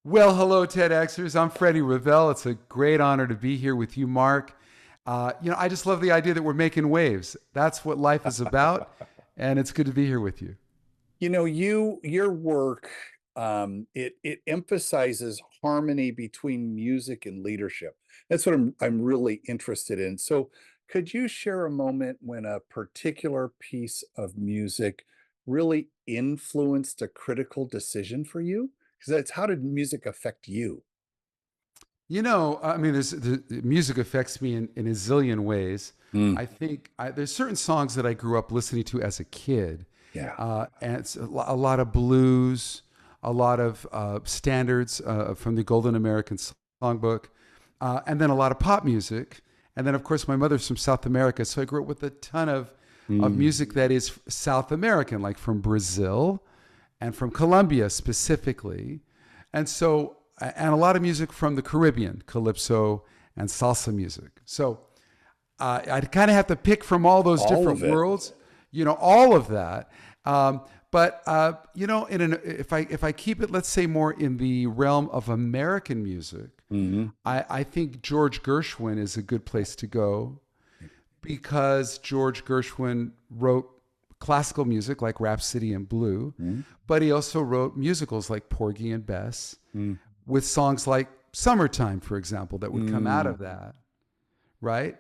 Well, hello, TEDxers. I'm Freddie Ravel. It's a great honor to be here with you, Mark. I just love the idea that we're making waves. That's what life is about, and it's good to be here with you. Your work, it emphasizes harmony between music and leadership. That's what I'm really interested in. So, could you share a moment when a particular piece of music really influenced a critical decision for you? Because that's how did music affect you? The music affects me in a zillion ways. Mm, I think there's certain songs that I grew up listening to as a kid, yeah. and it's a lot of blues, a lot of standards from the Golden American Songbook, and then a lot of pop music. And then, of course, my mother's from South America, so I grew up with a ton of Mm, music that is South American, like from Brazil and from Colombia specifically. And a lot of music from the Caribbean, calypso and salsa music. So I kind of have to pick from all those all of different it. worlds, all of that. If I keep it, let's say, more in the realm of American music, Hmm. I think George Gershwin is a good place to go because George Gershwin wrote classical music like Rhapsody in Blue, Mm, but he also wrote musicals like Porgy and Bess mm, with songs like Summertime, for example, that would come out mm, of that, right?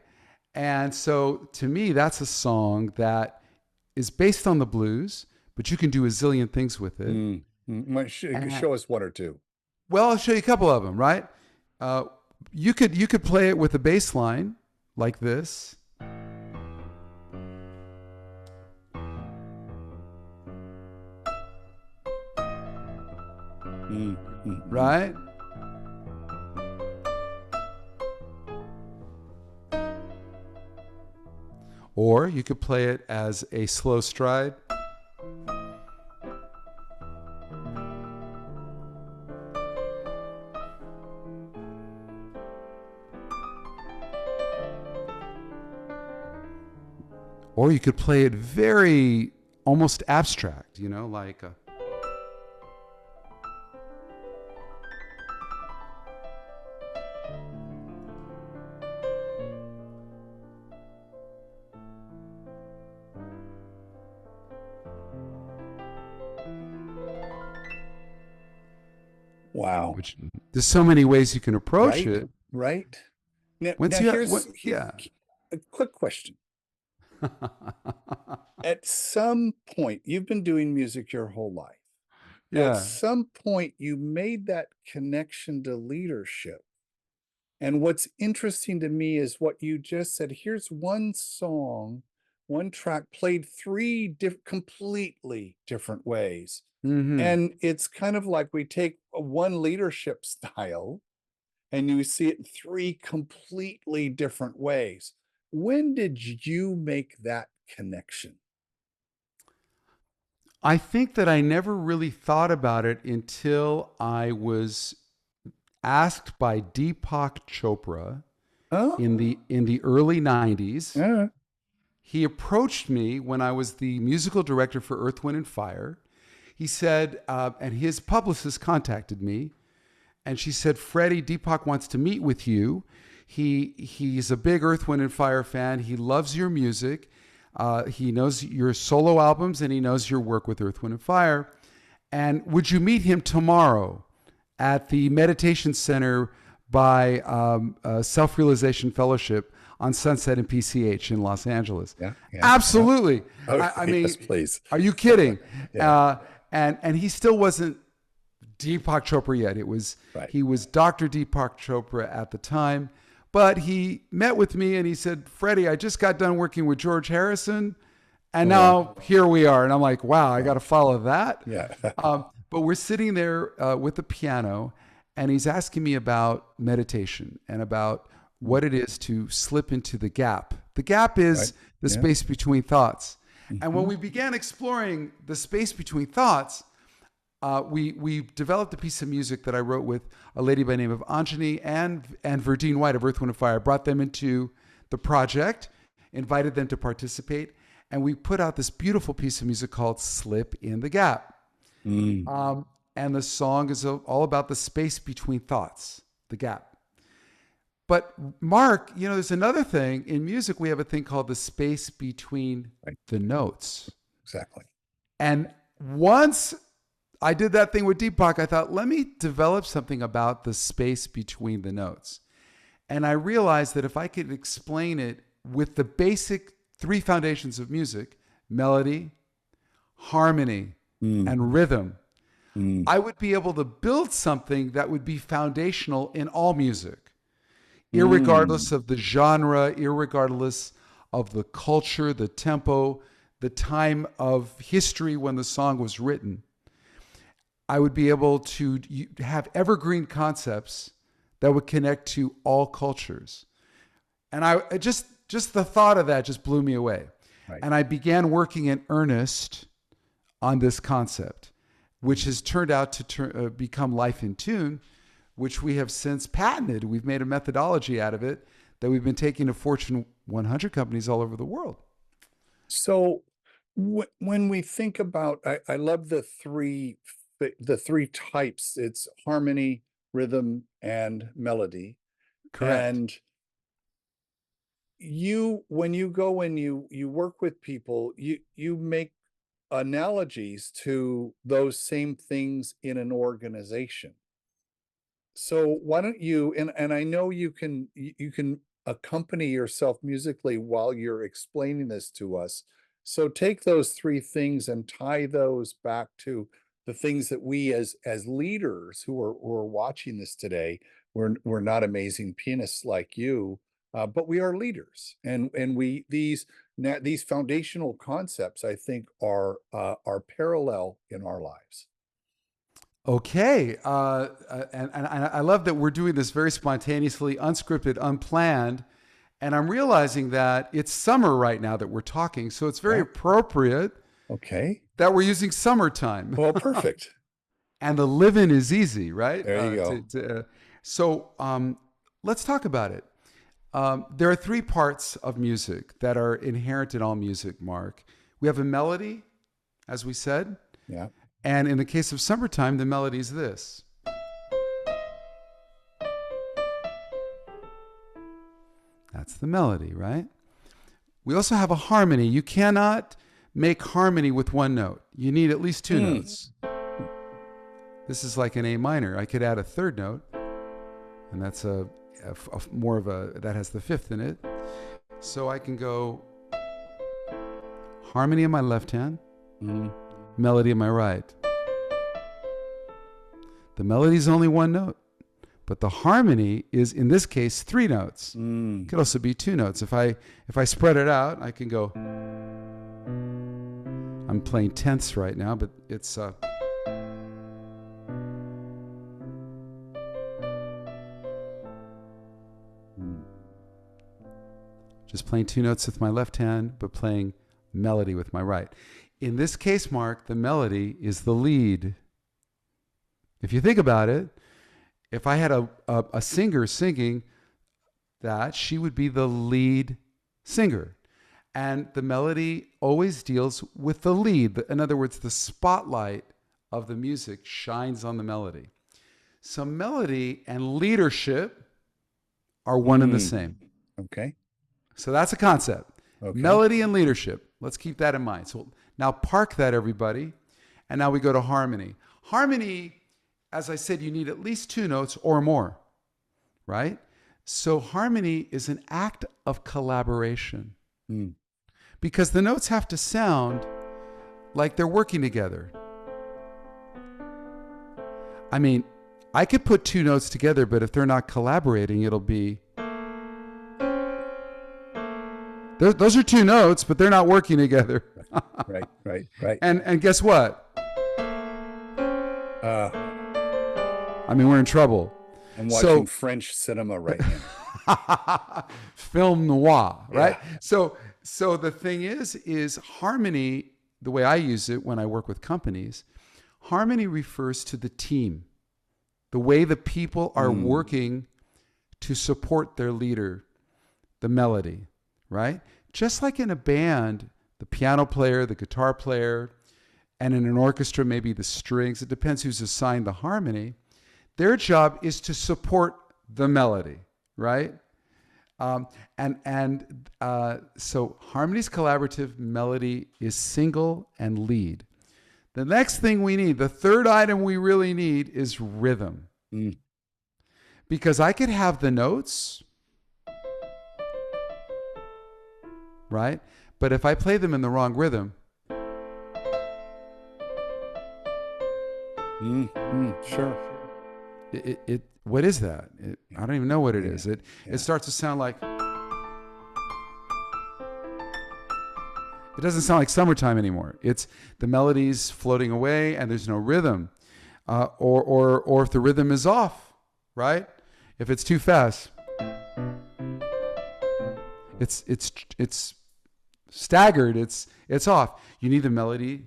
And so to me, that's a song that is based on the blues, but you can do a zillion things with it. mm, And, show us one or two. well, I'll show you a couple of them, right? Uh, you could play it with a bass line like this, Mm, mm, mm. right? Or you could play it as a slow stride. Or you could play it very almost abstract, like Wow. which there's so many ways you can approach Right? it. Right? Now, Once now you, here's yeah. a quick question. At some point, you've been doing music your whole life. At Yeah. some point, you made that connection to leadership. And what's interesting to me is what you just said. Here's one song, one track played completely different ways. Hmm. And it's kind of like we take one leadership style and you see it in three completely different ways. When did you make that connection? I think that I never really thought about it until I was asked by Deepak Chopra in Oh, the early 90s. yeah. He approached me when I was the musical director for Earth, Wind, and Fire. He said, and his publicist contacted me, and she said, Freddie, Deepak wants to meet with you. He's a big Earth, Wind, and Fire fan. He loves your music. He knows your solo albums, and he knows your work with Earth, Wind, and Fire. And would you meet him tomorrow at the Meditation Center by Self Realization Fellowship on Sunset and PCH in Los Angeles? Yeah, yeah, yeah. Absolutely. Oh, I mean, yes, please. are you kidding? Yeah, And he still wasn't Deepak Chopra yet. right. He was Dr. Deepak Chopra at the time, but he met with me and he said, Freddie, I just got done working with George Harrison, and Uh, now here we are. And I'm like, wow, I got to follow that. yeah. But we're sitting there with the piano, and he's asking me about meditation and about what it is to slip into the gap. The gap Right. is the Yeah. space between thoughts. And when Hmm. we began exploring the space between thoughts, we developed a piece of music that I wrote with a lady by the name of Anjani and Verdine White of Earth, Wind, and Fire. I brought them into the project, invited them to participate, and we put out this beautiful piece of music called Slip in the Gap. Mm. Um, and the song is all about the space between thoughts, the gap. But Mark, there's another thing in music. We have a thing called the space between the notes. Exactly. And once I did that thing with Deepak, I thought, let me develop something about the space between the notes. And I realized that if I could explain it with the basic 3 foundations of music, melody, harmony, and rhythm, I would be able to build something that would be foundational in all music, irregardless of the genre, irregardless of the culture, the tempo, the time of history when the song was written. I would be able to have evergreen concepts that would connect to all cultures. And I just the thought of that just blew me away. Right. And I began working in earnest on this concept, which has turned out to become Life in Tune, which we have since patented. We've made a methodology out of it that we've been taking to Fortune 100 companies all over the world. So when we think about, I love the three types. It's harmony, rhythm, and melody. Correct. And when you go and you work with people, you make analogies to those same things in an organization. So why don't you, and I know you can accompany yourself musically while you're explaining this to us. So take those 3 things and tie those back to the things that we as leaders who are watching this today, we're not amazing pianists like you, but we are leaders, and these foundational concepts, I think, are parallel in our lives. Okay. And I love that we're doing this very spontaneously, unscripted, unplanned. And I'm realizing that it's summer right now that we're talking. So it's very appropriate that we're using summertime. Well, perfect. And the living is easy, right? There you go. So let's talk about it. There are 3 parts of music that are inherent in all music, Mark. We have a melody, as we said. Yeah. And in the case of Summertime, the melody is this. That's the melody, right? We also have a harmony. You cannot make harmony with one note. You need at least 2 notes. This is like an A minor. I could add a 3rd note, and that's more of a, that has the 5th in it. So I can go harmony in my left hand, melody in my right. The melody is only 1 note, but the harmony is, in this case, 3 notes. It could also be 2 notes. If I spread it out, I can go. I'm playing tenths right now, but it's just playing 2 notes with my left hand, but playing melody with my right. In this case, Mark, the melody is the lead. If you think about it, if I had a singer singing that, she would be the lead singer. And the melody always deals with the lead. In other words, the spotlight of the music shines on the melody. So melody and leadership are one and the same. Okay. So that's a concept. Okay. Melody and leadership. Let's keep that in mind. So now park that, everybody. And now we go to harmony. Harmony, as I said, you need at least 2 notes or more, right? So harmony is an act of collaboration because the notes have to sound like they're working together. I mean, I could put 2 notes together, but if they're not collaborating, it'll be... Those are 2 notes, but they're not working together. Right. And guess what? I mean, we're in trouble. I'm watching French cinema right now. Film noir, right? Yeah. So the thing is harmony, the way I use it when I work with companies, harmony refers to the team, the way the people are working to support their leader, the melody, right? Just like in a band, the piano player, the guitar player, and in an orchestra, maybe the strings. It depends who's assigned the harmony. Their job is to support the melody, right? So harmony is collaborative, melody is single and lead. The next thing we need, the third item we really need, is rhythm. Because I could have the notes, right? But if I play them in the wrong rhythm, sure. What is that? I don't even know what it is. It starts to sound like, it doesn't sound like summertime anymore. It's the melody's floating away and there's no rhythm. Or if the rhythm is off, right? If it's too fast, it's staggered, it's off. You need the melody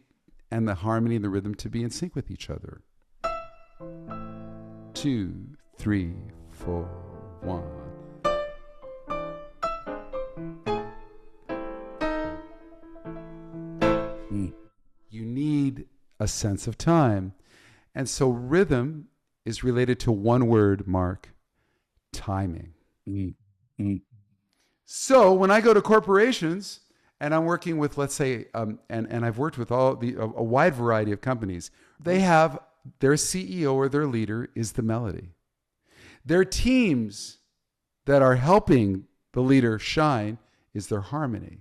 and the harmony and the rhythm to be in sync with each other. 2, 3, 4, 1. You need a sense of time. And so rhythm is related to one word, Mark: timing. So when I go to corporations and I'm working with, let's say, and I've worked with a wide variety of companies, they have their CEO or their leader is the melody. Their teams that are helping the leader shine is their harmony.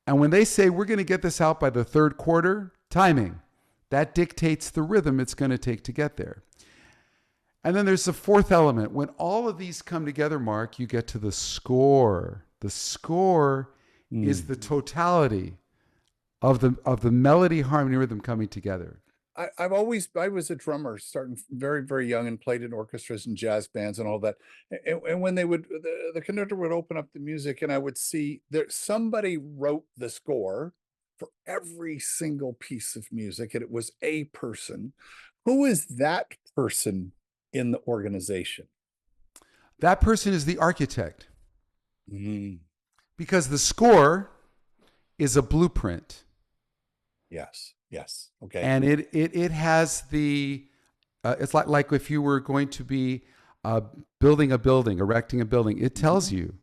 And when they say, we're going to get this out by the third quarter, timing, that dictates the rhythm it's going to take to get there. And then there's the fourth element. When all of these come together, Mark, you get to the score. The score is the totality of the melody, harmony, rhythm coming together. I was a drummer starting very, very young and played in orchestras and jazz bands and all that. And when they would, the conductor would open up the music and I would see that somebody wrote the score for every single piece of music, and it was a person. Who is that person in the organization? That person is the architect. Because the score is a blueprint. Yes. Okay. And it has the, it's like if you were going to be building a building, erecting a building, it tells you,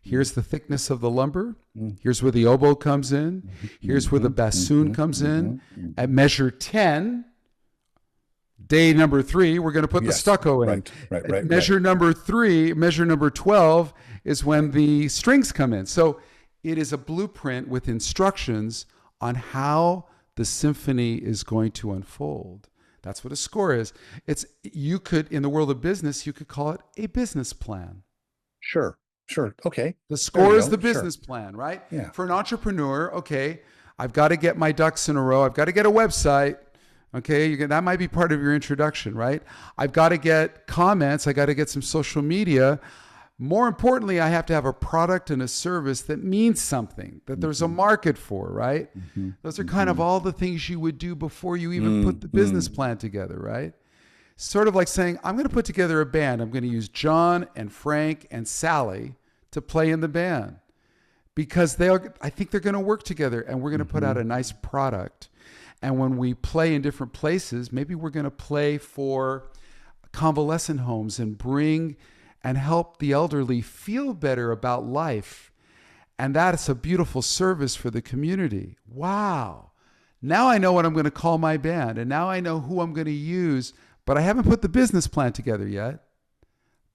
here's the thickness of the lumber. Here's where the oboe comes in. Here's where the bassoon comes in. At measure 10, day number 3, we're going to put the stucco in. Right. Measure number 3, measure number 12 is when the strings come in. So it is a blueprint with instructions on how the symphony is going to unfold. That's what a score is. You could, in the world of business, you could call it a business plan. Sure. Okay. The score is the business plan, right? Yeah. For an entrepreneur, okay, I've got to get my ducks in a row. I've got to get a website. Okay, that might be part of your introduction, right? I've got to get comments. I got to get some social media. More importantly, I have to have a product and a service that means something, that there's a market for, right? Those are kind of all the things you would do before you even put the business plan together, right? Sort of like saying, I'm going to put together a band. I'm going to use John and Frank and Sally to play in the band because I think they're going to work together and we're going to put out a nice product. And when we play in different places, maybe we're going to play for convalescent homes and help the elderly feel better about life. And that's a beautiful service for the community. Wow. Now I know what I'm going to call my band, and now I know who I'm going to use, but I haven't put the business plan together yet.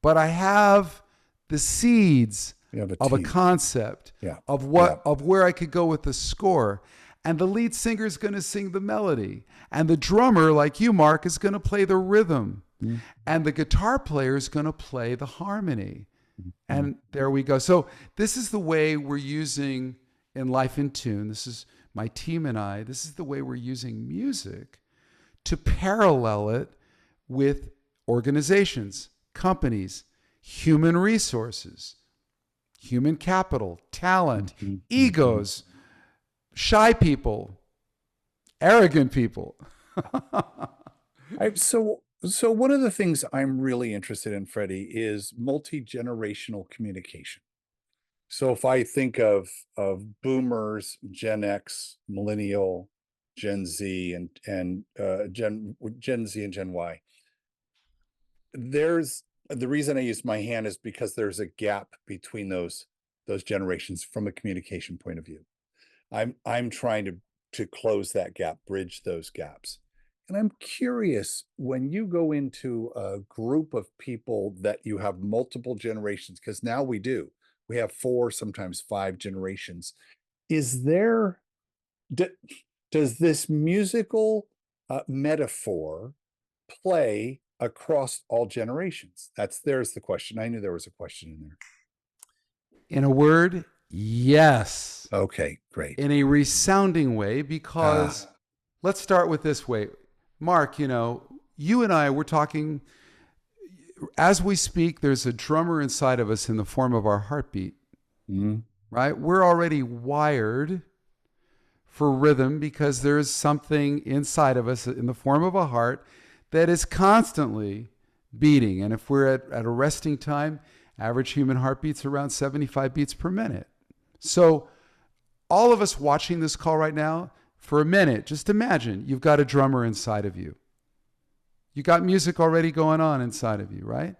But I have the seeds of a concept of where I could go with the score. And the lead singer is going to sing the melody. And the drummer, like you, Mark, is going to play the rhythm. And the guitar player is going to play the harmony. And there we go. So this is the way we're using in Life in Tune. This is my team and I. This is the way we're using music to parallel it with organizations, companies, human resources, human capital, talent, egos, shy people, arrogant people. So one of the things I'm really interested in, Freddie, is multi-generational communication. So if I think of boomers, Gen X, millennial, Gen Z and Gen Z and Gen Y. There's the reason I use my hand is because there's a gap between those generations from a communication point of view. I'm trying to close that gap, bridge those gaps. And I'm curious, when you go into a group of people that you have multiple generations, because now we do, we have four, sometimes five generations. Is there, does this musical metaphor play across all generations? There's the question. I knew there was a question in there. In a word, yes. Okay, great. In a resounding way, because let's start with this way. Mark, you and I, we're talking, as we speak, there's a drummer inside of us in the form of our heartbeat, right? We're already wired for rhythm because there's something inside of us in the form of a heart that is constantly beating. And if we're at a resting time, average human heartbeat's around 75 beats per minute. So all of us watching this call right now, for a minute, just imagine you've got a drummer inside of you. You got music already going on inside of you, right?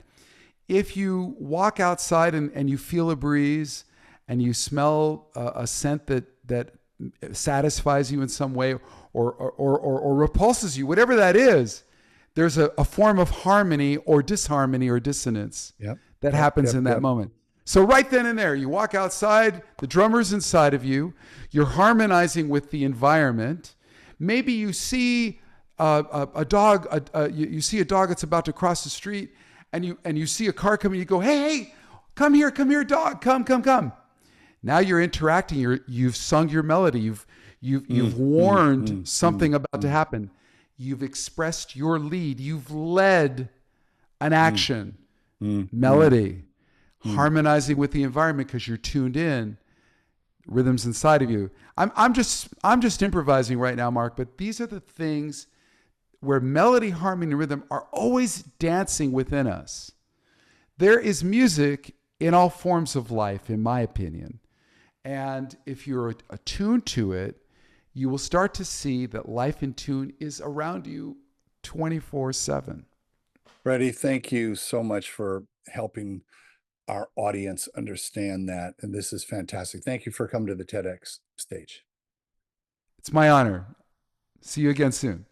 If you walk outside and you feel a breeze and you smell a scent that satisfies you in some way or repulses you, whatever that is, there's a form of harmony or disharmony or dissonance that happens in that moment. So right then and there, you walk outside, the drummer's inside of you, you're harmonizing with the environment. Maybe you see a dog, you see a dog that's about to cross the street, and you see a car coming, you go, hey, come here, dog, come. Now you're interacting, you've sung your melody, you've warned something about to happen. You've expressed your lead, you've led an action, melody. Harmonizing with the environment because you're tuned in, rhythms inside of you. I'm just improvising right now, Mark, but these are the things where melody, harmony, and rhythm are always dancing within us. There is music in all forms of life, in my opinion. And if you're attuned to it, you will start to see that life in tune is around you 24/7. Freddie, thank you so much for helping our audience understand that. And this is fantastic. Thank you for coming to the TEDx stage. It's my honor. See you again soon.